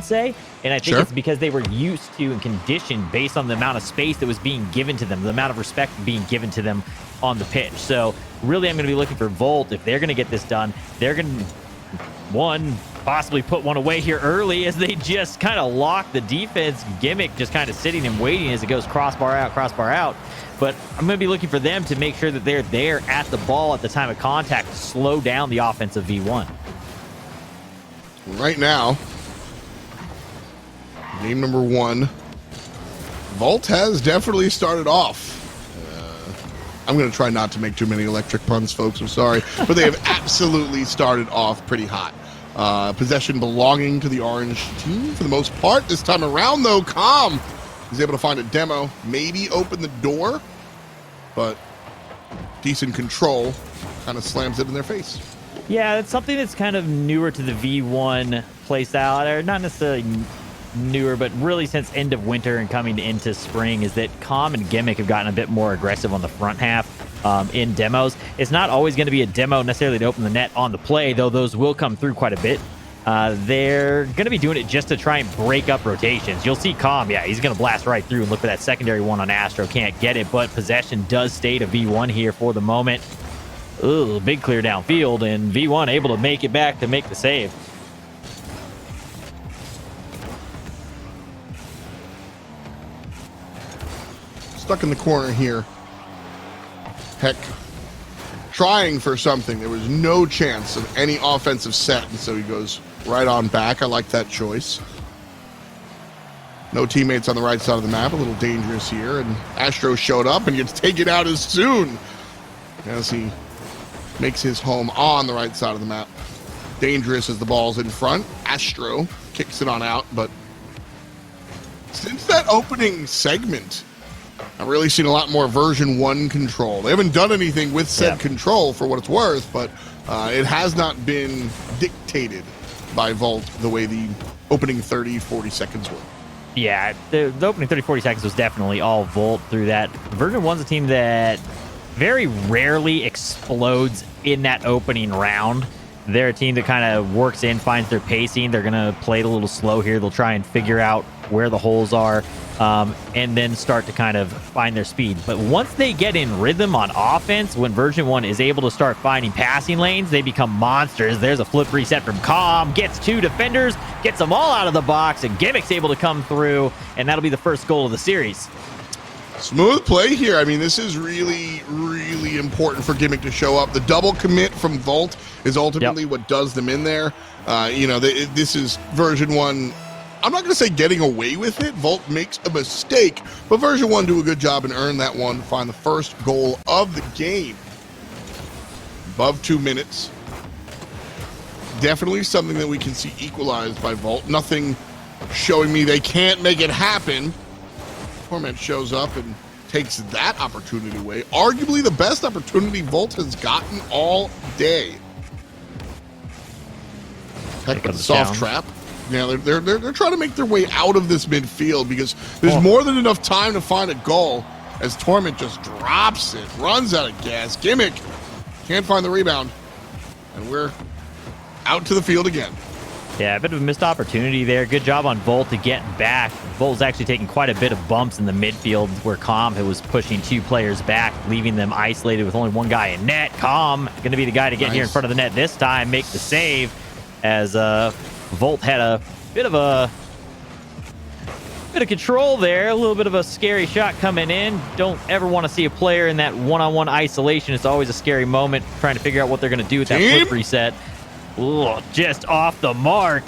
say. And I think it's because they were used to and conditioned based on the amount of space that was being given to them, the amount of respect being given to them on the pitch. So really, I'm going to be looking for Volt. If they're going to get this done, they're going to, one, possibly put one away here early as they just kind of lock the defense. Gimmick just kind of sitting and waiting as it goes crossbar out, crossbar out. But I'm going to be looking for them to make sure that they're there at the ball at the time of contact to slow down the offense of V1. Right now, game number 1, Volt has definitely started off. I'm going to try not to make too many electric puns, folks. I'm sorry. But they have absolutely started off pretty hot. Possession belonging to the orange team for the most part. This time around, though, Calm is able to find a demo, maybe open the door, but decent control kind of slams it in their face. Yeah, it's something that's kind of newer to the V1 playstyle, or not necessarily newer, but really since end of winter and coming into spring, is that Calm and Gimmick have gotten a bit more aggressive on the front half in demos. It's not always going to be a demo necessarily to open the net on the play, though those will come through quite a bit. They're going to be doing it just to try and break up rotations. You'll see Calm, yeah, he's going to blast right through and look for that secondary one on Astro. Can't get it, but possession does stay to V1 here for the moment. Ooh, big clear downfield, and V1 able to make it back to make the save. Stuck in the corner here. Heck, trying for something. There was no chance of any offensive set, and so he goes right on back. I like that choice. No teammates on the right side of the map. A little dangerous here, and Astro showed up and gets taken out as soon as he makes his home on the right side of the map. Dangerous as the ball's in front. Astro kicks it on out, but since that opening segment, I've really seen a lot more version 1 control. They haven't done anything with said control for what it's worth, but it has not been dictated by Volt the way the opening 30, 40 seconds were. Yeah, the opening 30, 40 seconds was definitely all Volt through that. Version 1's a team that very rarely explodes in that opening round. They're a team that kind of works in, finds their pacing. They're going to play it a little slow here. They'll try and figure out where the holes are and then start to kind of find their speed. But once they get in rhythm on offense, when Version 1 is able to start finding passing lanes, they become monsters. There's a flip reset from Calm, gets 2 defenders, gets them all out of the box, and Gimmick's able to come through, and that'll be the first goal of the series. Smooth play here. I mean, this is really, really important for Gimmick to show up. The double commit from Volt is ultimately what does them in there. This is Version 1. I'm not going to say getting away with it. Volt makes a mistake, but Version 1 do a good job and earn that one to find the first goal of the game. Above 2 minutes. Definitely something that we can see equalized by Volt. Nothing showing me they can't make it happen. Torment shows up and takes that opportunity away. Arguably the best opportunity Volt has gotten all day. Heck of a soft trap. Yeah, they're trying to make their way out of this midfield because there's more than enough time to find a goal as Torment just drops it, runs out of gas. Gimmick can't find the rebound, and we're out to the field again. Yeah, a bit of a missed opportunity there. Good job on Volt to get back. Volt was actually taking quite a bit of bumps in the midfield where Calm was pushing 2 players back, leaving them isolated with only 1 guy in net. Calm going to be the guy to get here in front of the net this time, make the save as Volt had a bit of control there, a little bit of a scary shot coming in. Don't ever want to see a player in that one-on-one isolation. It's always a scary moment trying to figure out what they're going to do with that flip reset. Ooh, just off the mark.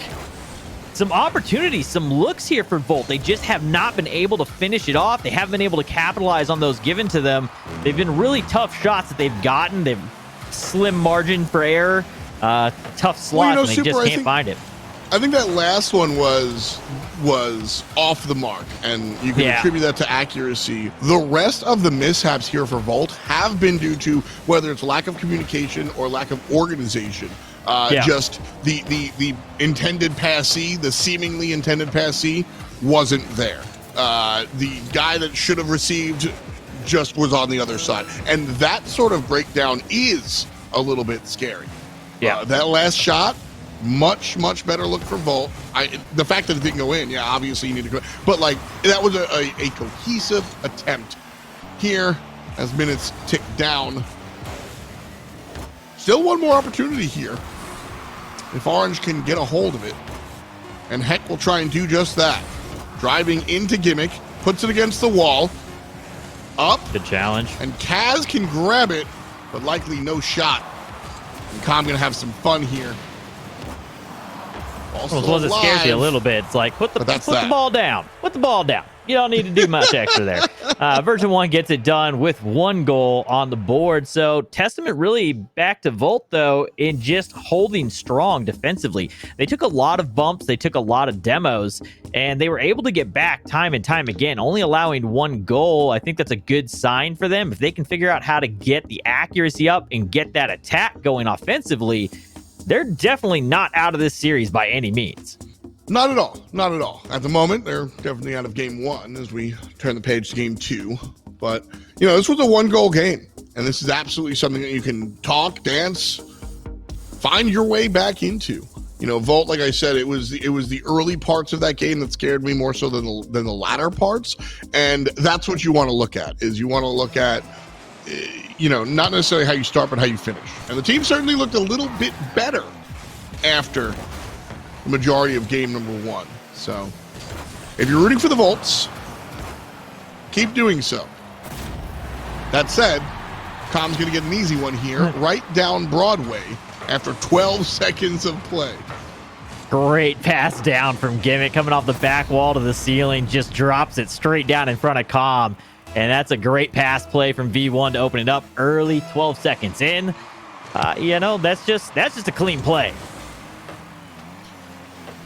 Some opportunities, some looks here for Volt. They just have not been able to finish it off. They haven't been able to capitalize on those given to them. They've been really tough shots that they've gotten. They've slim margin for error, tough slots, and they just can't find it. I think that last one was off the mark, and you can attribute that to accuracy. The rest of the mishaps here for Volt have been due to whether it's lack of communication or lack of organization. Just the intended passee, the seemingly intended passee, wasn't there. The guy that should have received just was on the other side, and that sort of breakdown is a little bit scary. That last shot Much better look for Volt. The fact that it didn't go in, yeah, obviously you need to go, but like that was a cohesive attempt here as minutes tick down. Still one more opportunity here if Orange can get a hold of it, and Heck will try and do just that. Driving into Gimmick, puts it against the wall, up. Good challenge. And Kaz can grab it, but likely no shot. And Com gonna have some fun here. Almost was it scares you a little bit. It's like, put the ball down. Put the ball down. You don't need to do much extra there. Version1 gets it done with 1 goal on the board. So testament really back to Volt, though, in just holding strong defensively. They took a lot of bumps. They took a lot of demos, and they were able to get back time and time again, only allowing 1 goal. I think that's a good sign for them. If they can figure out how to get the accuracy up and get that attack going offensively, they're definitely not out of this series by any means. Not at all. Not at all. At the moment, they're definitely out of game 1 as we turn the page to game 2. But, you know, this was a 1-goal game. And this is absolutely something that you can talk, dance, find your way back into. You know, Volt, like I said, it was the early parts of that game that scared me more so than the latter parts. And that's what you want to look at, is you want to look at, you know, not necessarily how you start, but how you finish. And the team certainly looked a little bit better after the majority of game number 1. So if you're rooting for the Volts, keep doing so. That said, Com's going to get an easy one here, right down Broadway after 12 seconds of play. Great pass down from Gimmick, coming off the back wall to the ceiling, just drops it straight down in front of Com. And that's a great pass play from V1 to open it up early, 12 seconds in. You know, that's just a clean play.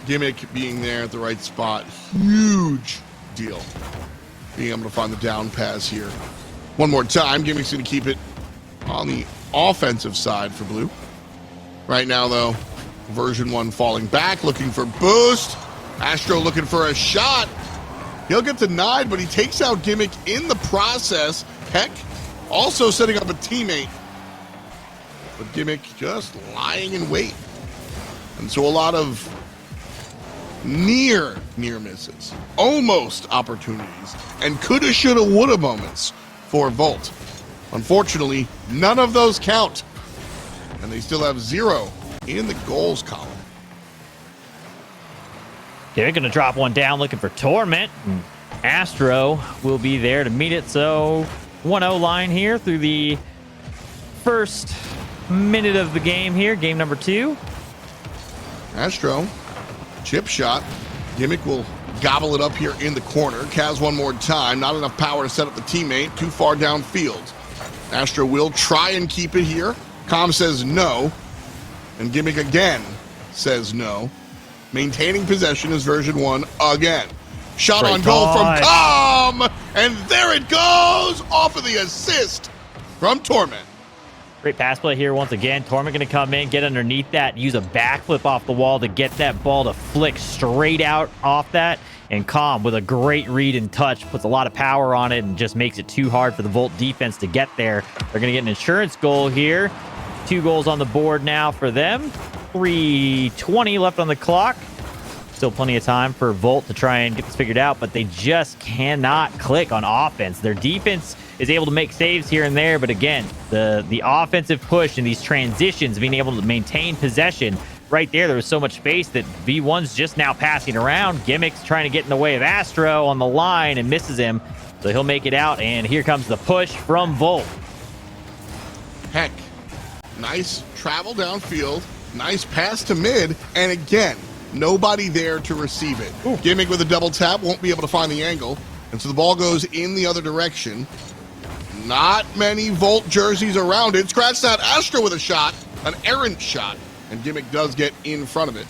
Gimmick being there at the right spot, huge deal. Being able to find the down pass here. One more time, Gimmick's going to keep it on the offensive side for Blue. Right now, though, Version1 falling back, looking for boost. Astro looking for a shot. He'll get denied, but he takes out Gimmick in the process. Heck also setting up a teammate. But Gimmick just lying in wait. And so a lot of near misses, almost opportunities, and coulda, shoulda, woulda moments for Volt. Unfortunately, none of those count. And they still have 0 in the goals column. They're going to drop one down looking for Torment. Astro will be there to meet it. So 1-0 line here through the first minute of the game here. Game number 2. Astro, chip shot. Gimmick will gobble it up here in the corner. Kaz one more time. Not enough power to set up the teammate. Too far downfield. Astro will try and keep it here. Com says no. And Gimmick again says no. Maintaining possession is Version1 again. Shot on goal from Com, and there it goes off of the assist from Torment. Great pass play here once again. Torment going to come in, get underneath that, use a backflip off the wall to get that ball to flick straight out off that. And Com, with a great read and touch, puts a lot of power on it and just makes it too hard for the Volt defense to get there. They're going to get an insurance goal here. 2 goals on the board now for them. 3:20 left on the clock. Still plenty of time for Volt to try and get this figured out, but they just cannot click on offense. Their defense is able to make saves here and there, but again, the offensive push and these transitions, being able to maintain possession, right there was so much space that V1's just now passing around. Gimmick's trying to get in the way of Astro on the line and misses him, so he'll make it out, and here comes the push from Volt. Heck, nice travel downfield, nice pass to mid, and again, nobody there to receive it. Ooh. Gimmick with a double tap, won't be able to find the angle, and so the ball goes in the other direction. Not many Volt jerseys around it. Scratch that. Astro with a shot, an errant shot, and Gimmick does get in front of it.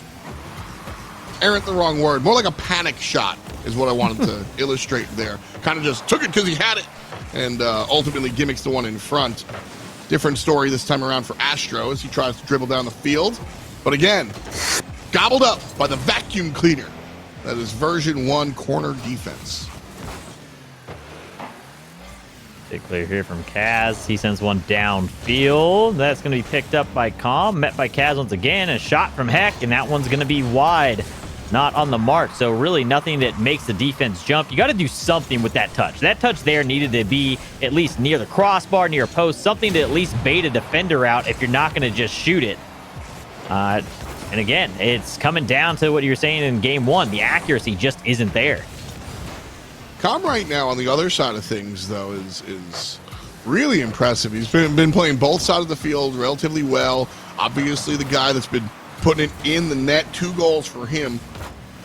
Errant, the wrong word. More like a panic shot is what I wanted to illustrate there. Kind of just took it because he had it, and ultimately Gimmick's the one in front. Different story this time around for Astro as he tries to dribble down the field. But again, gobbled up by the vacuum cleaner. That is Version1 corner defense. Big clear here from Kaz. He sends one downfield. That's going to be picked up by Calm. Met by Kaz once again. A shot from Heck, and that one's going to be wide. Not on the mark. So really nothing that makes the defense jump. You got to do something with that touch. That touch there needed to be at least near the crossbar, near a post. Something to at least bait a defender out if you're not going to just shoot it. And again, it's coming down to what you were saying in game one. The accuracy just isn't there. Calm right now on the other side of things, though, is really impressive. He's been playing both sides of the field relatively well. Obviously, the guy that's been putting it in the net. 2 goals for him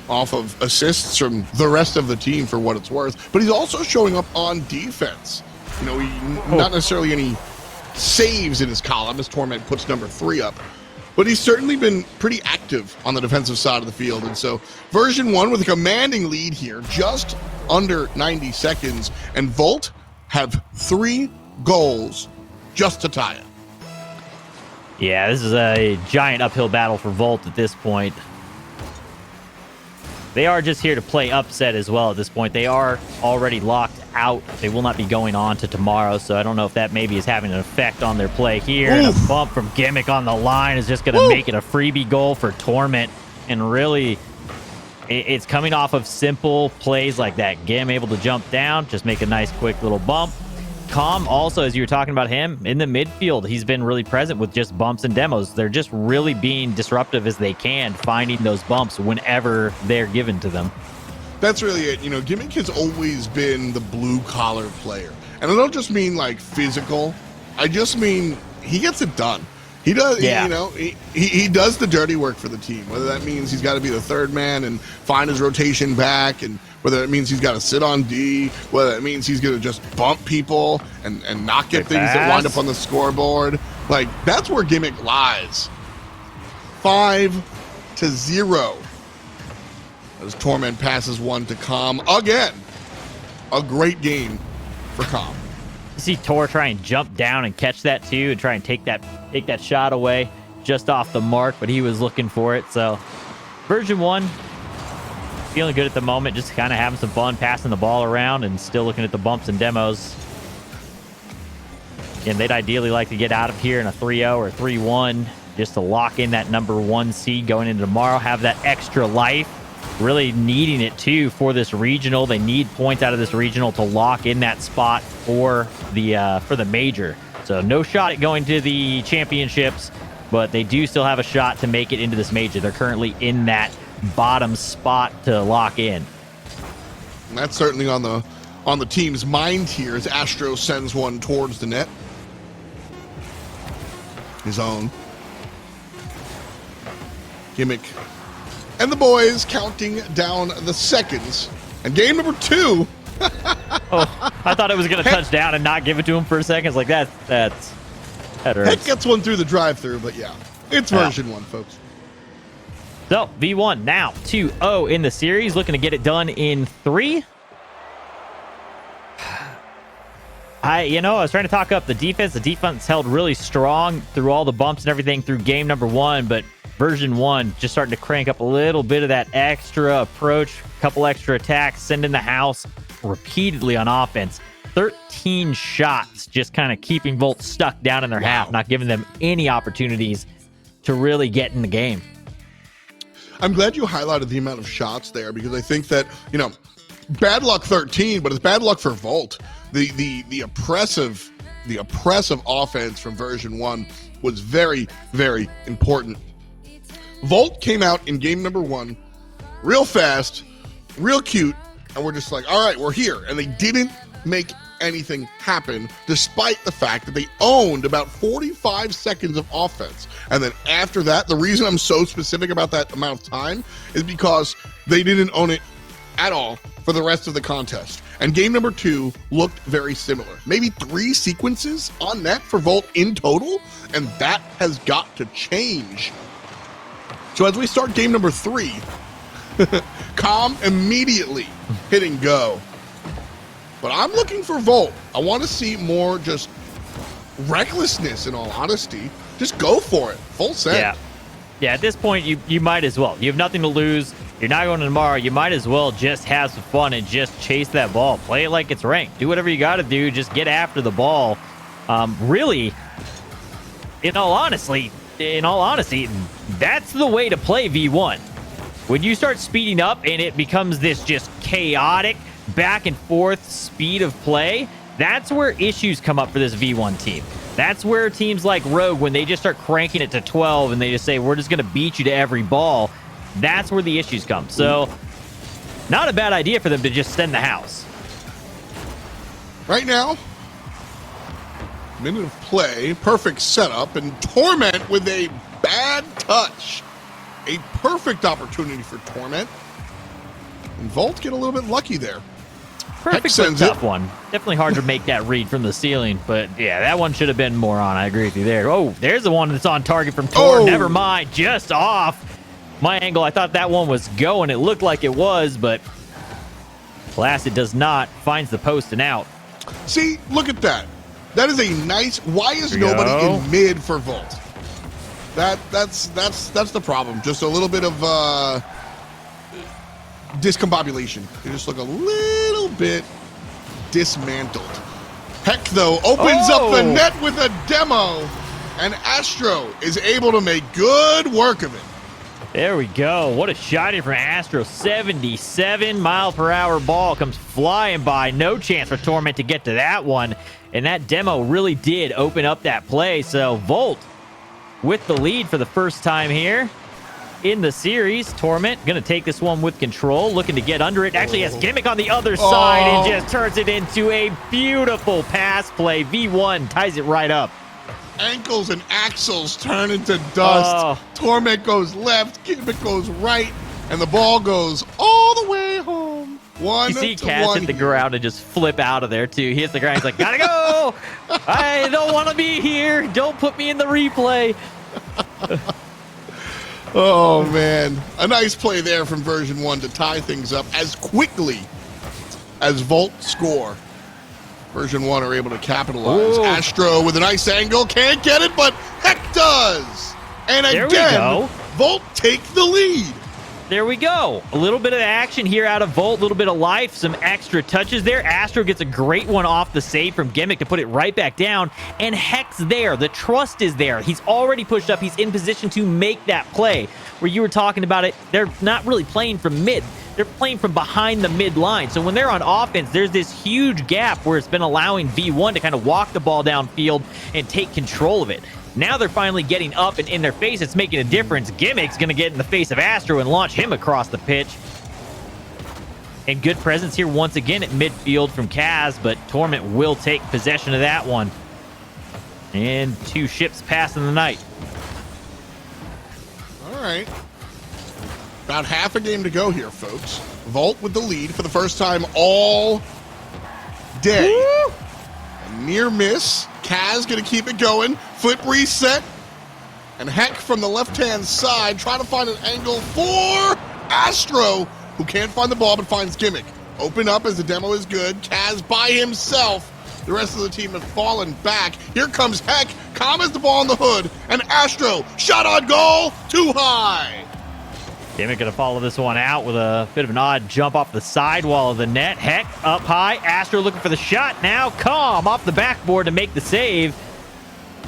off of assists from the rest of the team for what it's worth. But he's also showing up on defense. You know, not necessarily any saves in his column as Torment puts number 3 up. But he's certainly been pretty active on the defensive side of the field. And so Version 1 with a commanding lead here, just under 90 seconds. And Volt have 3 goals just to tie it. Yeah, this is a giant uphill battle for Volt at this point. They are just here to play upset as well at this point. They are already locked out. They will not be going on to tomorrow, so I don't know if that maybe is having an effect on their play here. And a bump from Gimmick on the line is just going to make it a freebie goal for Torment. And really, it's coming off of simple plays like that. Gim able to jump down, just make a nice quick little bump. Calm also, as you were talking about him, in the midfield, he's been really present with just bumps and demos. They're just really being disruptive as they can, finding those bumps whenever they're given to them. That's really it. You know, Gimmick has always been the blue-collar player. And I don't just mean, like, physical. I just mean he gets it done. He does, you know, he does the dirty work for the team, whether that means he's got to be the third man and find his rotation back, and whether it means he's got to sit on D, whether it means he's going to just bump people and not get things that wind up on the scoreboard. Like, that's where Gimmick lies. 5-0. As Torment passes one to Calm again. A great game for Calm. You see Tor try and jump down and catch that too, and try and take that shot away just off the mark, but he was looking for it. So Version 1 feeling good at the moment, just kind of having some fun passing the ball around and still looking at the bumps and demos. And they'd ideally like to get out of here in a 3-0 or 3-1 just to lock in that number 1 seed going into tomorrow, have that extra life. Really needing it too for this regional. They need points out of this regional to lock in that spot for the major. So no shot at going to the championships, but they do still have a shot to make it into this major. They're currently in that bottom spot to lock in. And that's certainly on the team's mind here as Astro sends one towards the net. His own. Gimmick and the boys counting down the seconds. And game number 2. I thought it was going to touch down and not give it to him for a second. It's like that hurts. Heck gets one through the drive-through, but yeah, it's Version 1, folks. So V1 now 2-0 in the series, looking to get it done in 3. I was trying to talk up the defense. The defense held really strong through all the bumps and everything through game number 1, but Version 1 just starting to crank up a little bit of that extra approach, a couple extra attacks, sending the house repeatedly on offense. 13 shots, just kind of keeping Volt stuck down in their half, not giving them any opportunities to really get in the game. I'm glad you highlighted the amount of shots there, because I think that, bad luck 13, but it's bad luck for Volt. The oppressive offense from Version 1 was very, very important. Volt came out in game number 1 real fast, real cute, and we're just like, all right, we're here. And they didn't make anything happen, despite the fact that they owned about 45 seconds of offense. And then after that, the reason I'm so specific about that amount of time is because they didn't own it at all for the rest of the contest. And game number 2 looked very similar. Maybe 3 sequences on net for Volt in total, and that has got to change. So as we start game number 3, Calm immediately hitting go. But I'm looking for Volt. I want to see more just recklessness, in all honesty. Just go for it. Full send. Yeah, at this point, you might as well. You have nothing to lose. you're not going to tomorrow. You might as well just have some fun and just chase that ball. Play it like it's ranked. Do whatever you got to do. Just get after the ball. Really, in all honesty, that's the way to play V1. When you start speeding up and it becomes this just chaotic back and forth speed of play, that's where issues come up for this V1 team. That's where teams like Rogue, when they just start cranking it to 12 and they just say, we're just going to beat you to every ball, that's where the issues come. So, not a bad idea for them to just send the house. Right now, minute of play, perfect setup, and Torment with a bad touch. A perfect opportunity for Torment. And Volt get a little bit lucky there. Perfect, but tough one. Definitely hard to make that read from the ceiling, but yeah, that one should have been more on. I agree with you there. Oh, there's the one that's on target from Tor. Oh. Never mind, just off my angle. I thought that one was going. It looked like it was, but alas, it does not. Finds the post and out. See, look at that. That is a nice. Why is nobody in mid for Volt? That's the problem. Just a little bit of discombobulation. They just look a little bit dismantled. Heck, though, opens up the net with a demo, and Astro is able to make good work of it. There we go. What a shot here from Astro. 77-mile-per-hour ball comes flying by. No chance for Torment to get to that one. And that demo really did open up that play. So Volt with the lead for the first time here in the series. Torment going to take this one with control, looking to get under it. Actually has Gimmick on the other side and just turns it into a beautiful pass play. V1 ties it right up. Ankles and axles turn into dust. Torment goes left, Gimmick goes right, and the ball goes all the way home. You see Kaz hit the ground and just flip out of there, too. He hits the ground. He's like, gotta go. I don't want to be here. Don't put me in the replay. Oh, man. A nice play there from Version 1 to tie things up as quickly as Volt score. Version 1 are able to capitalize. Ooh. Astro with a nice angle. Can't get it, but Heck does. And again, Volt take the lead. There we go. A little bit of action here out of Volt. A little bit of life. Some extra touches there. Astro gets a great one off the save from Gimmick to put it right back down. And Heck's there. The trust is there. He's already pushed up. He's in position to make that play. Where you were talking about it, they're not really playing from mid. They're playing from behind the mid line. So when they're on offense, there's this huge gap where it's been allowing V1 to kind of walk the ball downfield and take control of it. Now they're finally getting up and in their face. It's making a difference. Gimmick's going to get in the face of Astro and launch him across the pitch. And good presence here once again at midfield from Kaz, but Torment will take possession of that one. And two ships pass in the night. All right. About half a game to go here, folks. Volt with the lead for the first time all day. Woo! A near miss. Kaz going to keep it going. Flip reset. And Heck from the left-hand side trying to find an angle for Astro, who can't find the ball but finds Gimmick. Open up as the demo is good. Kaz by himself. The rest of the team have fallen back. Here comes Heck. Calm as the ball on the hood. And Astro, shot on goal, too high. Gimmick going to follow this one out with a bit of an odd jump off the sidewall of the net. Heck up high. Astro looking for the shot now. Calm off the backboard to make the save.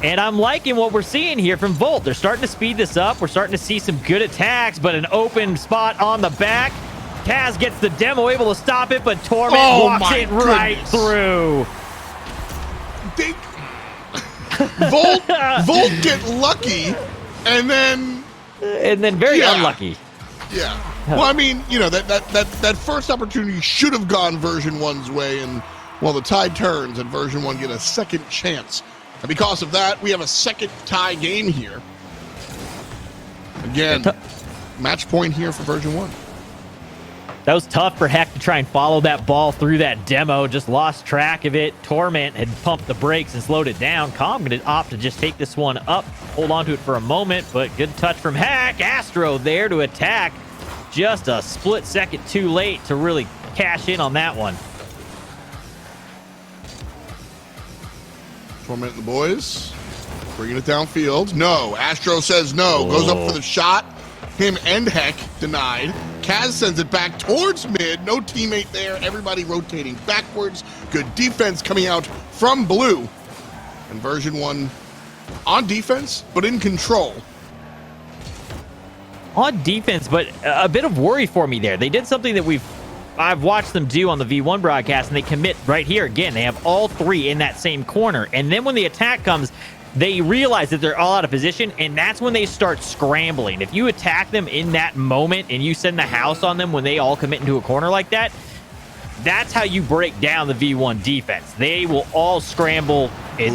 And I'm liking what we're seeing here from Volt. They're starting to speed this up. We're starting to see some good attacks, but an open spot on the back. Kaz gets the demo, able to stop it, but Torment walks it right through. Volt get lucky, and then very unlucky. Yeah. Well, I mean, you know, that first opportunity should have gone Version 1's way, and well, the tide turns and Version 1 get a second chance. And because of that, we have a second tie game here. Again, match point here for Version 1. That was tough for Heck to try and follow that ball through that demo. Just lost track of it. Torment had pumped the brakes and slowed it down. Calm going to opt to just take this one up, hold on to it for a moment, but good touch from Heck. Astro there to attack. Just a split second too late to really cash in on that one. Torment and the boys bringing it downfield. No. Astro says no. Goes up for the shot. Him and Heck denied. Kaz sends it back towards mid. No teammate there. Everybody rotating backwards. Good defense coming out from blue. And Version1 on defense, but in control. On defense, but a bit of worry for me there. They did something that I've watched them do on the V1 broadcast, and they commit right here. Again, they have all three in that same corner. And then when the attack comes, they realize that they're all out of position, and that's when they start scrambling. If you attack them in that moment and you send the house on them when they all commit into a corner like that, that's how you break down the V1 defense. They will all scramble. It's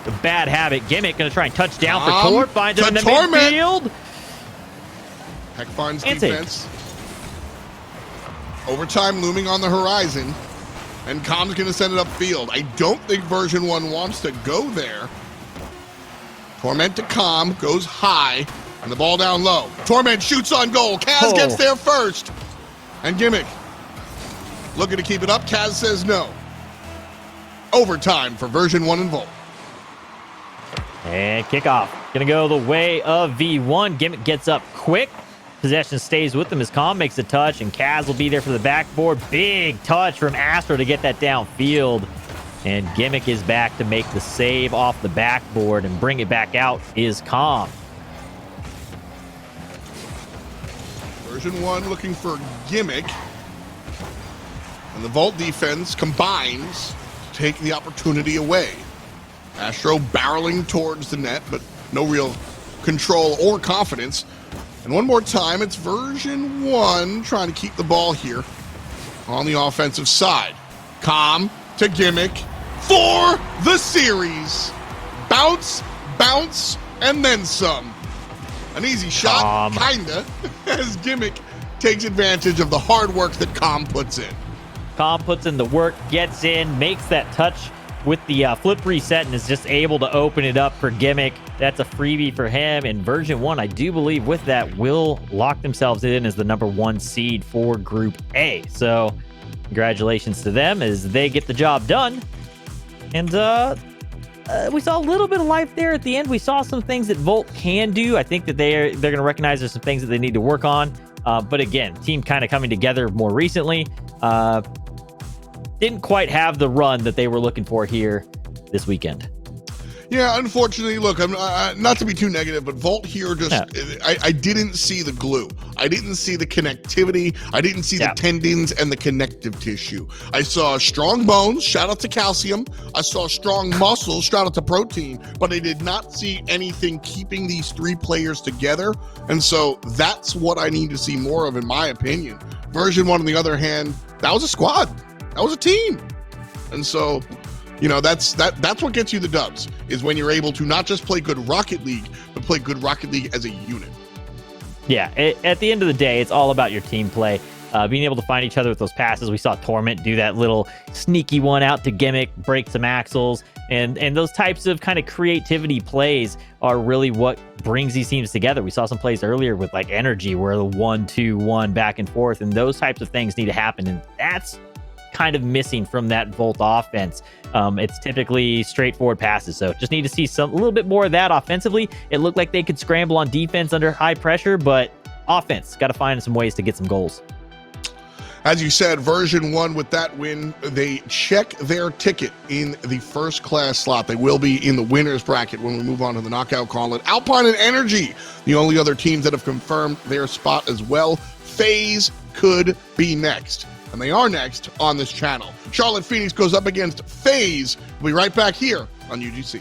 a bad habit. Gimmick going to try and touch down for Tor. Finds him in the midfield. Heck finds defense. Overtime looming on the horizon. And Com's going to send it upfield. I don't think Version1 wants to go there. Torment to Com, goes high, and the ball down low. Torment shoots on goal. Kaz gets there first. And Gimmick looking to keep it up. Kaz says no. Overtime for Version1 and Volt. And kickoff. Going to go the way of V1. Gimmick gets up quick. Possession stays with them as Com makes a touch, and Kaz will be there for the backboard. Big touch from Astro to get that downfield. And Gimmick is back to make the save off the backboard, and bring it back out is Com. Version1 looking for Gimmick. And the Volt defense combines to take the opportunity away. Astro barreling towards the net, but no real control or confidence. And one more time, it's Version1 trying to keep the ball here on the offensive side. Com to Gimmick for the series. Bounce, bounce, and then some. An easy shot, kinda, as Gimmick takes advantage of the hard work that Com puts in. Com puts in the work, gets in, makes that touch with the flip reset, and is just able to open it up for Gimmick. That's a freebie for him. And Version1, I do believe with that, will lock themselves in as the #1 seed for Group A. So congratulations to them as they get the job done. And we saw a little bit of life there at the end. We saw some things that Volt can do. I think that they're going to recognize there's some things that they need to work on. But again, team kind of coming together more recently. Didn't quite have the run that they were looking for here this weekend. Yeah, unfortunately, look, I'm not to be too negative, but Volt here just, I didn't see the glue. I didn't see the connectivity. I didn't see the tendons and the connective tissue. I saw strong bones, shout out to calcium. I saw strong muscles, shout out to protein, but I did not see anything keeping these three players together. And so that's what I need to see more of, in my opinion. Version1, on the other hand, that was a squad. That was a team. And so, you know, that's what gets you the dubs, is when you're able to not just play good Rocket League, but play good Rocket League as a unit. Yeah, at the end of the day, it's all about your team play. Being able to find each other with those passes. We saw Torment do that little sneaky one out to Gimmick, break some axles, and those types of kind of creativity plays are really what brings these teams together. We saw some plays earlier with like Energy, where the 1-2-1 back and forth, and those types of things need to happen, and that's kind of missing from that Volt offense. It's typically straightforward passes, so just need to see a little bit more of that offensively. It looked like they could scramble on defense under high pressure, but offense got to find some ways to get some goals. As you said, Version1 with that win, they check their ticket in the first class slot. They will be in the winners bracket when we move on to the knockout gauntlet. Alpine and Energy, the only other teams that have confirmed their spot as well. FaZe could be next, and they are next on this channel. Charlotte Phoenix goes up against FaZe. We'll be right back here on UGC.